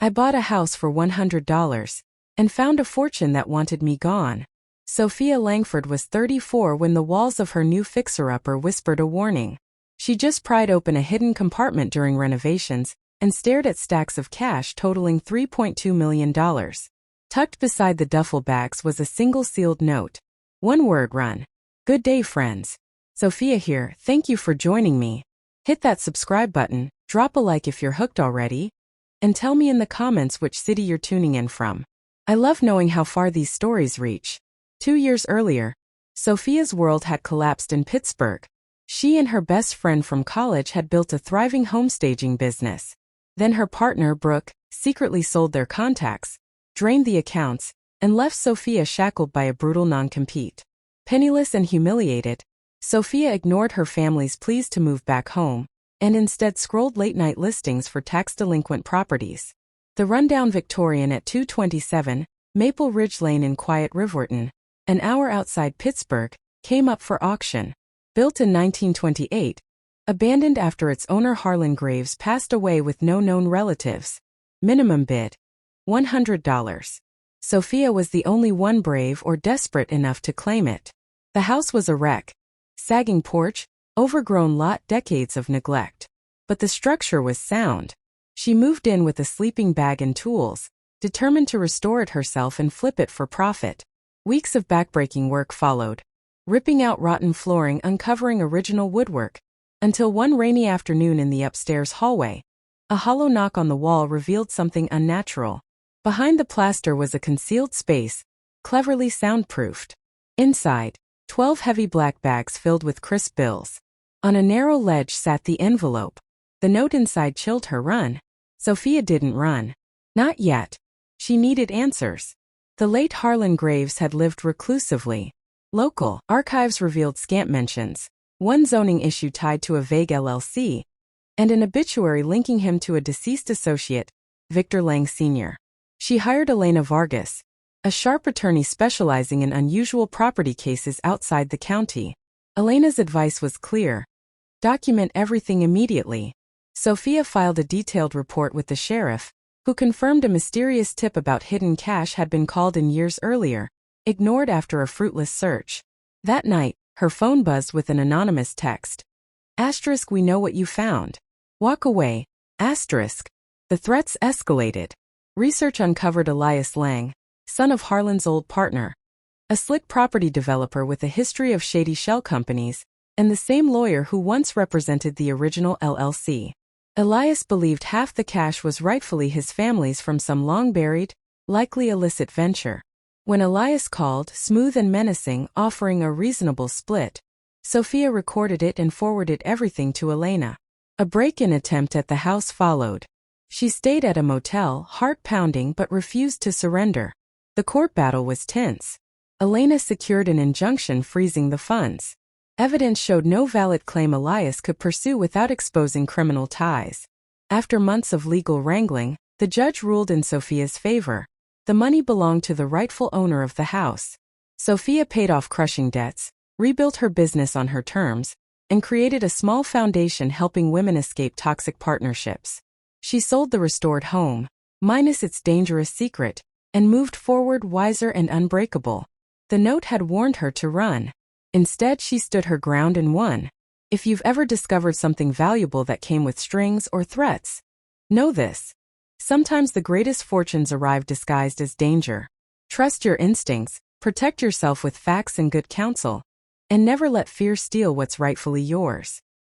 I bought a house for $100 and found a fortune that wanted me gone. Sophia Langford was 34 when the walls of her new fixer-upper whispered a warning. She just pried open a hidden compartment during renovations and stared at stacks of cash totaling $3.2 million. Tucked beside the duffel bags was a single sealed note. One word: run. Good day, friends. Sophia here, thank you for joining me. Hit that subscribe button, drop a like if you're hooked already, and tell me in the comments which city you're tuning in from. I love knowing how far these stories reach. 2 years earlier, Sophia's world had collapsed in Pittsburgh. She and her best friend from college had built a thriving homestaging business. Then her partner, Brooke, secretly sold their contacts, drained the accounts, and left Sophia shackled by a brutal non-compete. Penniless and humiliated, Sophia ignored her family's pleas to move back home, and instead scrolled late-night listings for tax-delinquent properties. The rundown Victorian at 227 Maple Ridge Lane in quiet Riverton, an hour outside Pittsburgh, came up for auction. Built in 1928, abandoned after its owner Harlan Graves passed away with no known relatives. Minimum bid: $100. Sophia was the only one brave or desperate enough to claim it. The house was a wreck. Sagging porch, overgrown lot, decades of neglect. But the structure was sound. She moved in with a sleeping bag and tools, determined to restore it herself and flip it for profit. Weeks of backbreaking work followed, ripping out rotten flooring, uncovering original woodwork, until one rainy afternoon in the upstairs hallway, a hollow knock on the wall revealed something unnatural. Behind the plaster was a concealed space, cleverly soundproofed. Inside, 12 heavy black bags filled with crisp bills. On a narrow ledge sat the envelope. The note inside chilled her. Run. Sophia didn't run. Not yet. She needed answers. The late Harlan Graves had lived reclusively. Local archives revealed scant mentions, one zoning issue tied to a vague LLC, and an obituary linking him to a deceased associate, Victor Lang Sr. She hired Elena Vargas, a sharp attorney specializing in unusual property cases outside the county. Elena's advice was clear: document everything immediately. Sophia filed a detailed report with the sheriff, who confirmed a mysterious tip about hidden cash had been called in years earlier, ignored after a fruitless search. That night, her phone buzzed with an anonymous text. *, we know what you found. Walk away. *. The threats escalated. Research uncovered Elias Lang, son of Harlan's old partner, a slick property developer with a history of shady shell companies, and the same lawyer who once represented the original LLC. Elias believed half the cash was rightfully his family's from some long-buried, likely illicit venture. When Elias called, smooth and menacing, offering a reasonable split, Sophia recorded it and forwarded everything to Elena. A break-in attempt at the house followed. She stayed at a motel, heart-pounding, but refused to surrender. The court battle was tense. Elena secured an injunction freezing the funds. Evidence showed no valid claim Elias could pursue without exposing criminal ties. After months of legal wrangling, the judge ruled in Sophia's favor. The money belonged to the rightful owner of the house. Sophia paid off crushing debts, rebuilt her business on her terms, and created a small foundation helping women escape toxic partnerships. She sold the restored home, minus its dangerous secret, and moved forward wiser and unbreakable. The note had warned her to run. Instead, she stood her ground and won. If you've ever discovered something valuable that came with strings or threats, know this: sometimes the greatest fortunes arrive disguised as danger. Trust your instincts, protect yourself with facts and good counsel, and never let fear steal what's rightfully yours.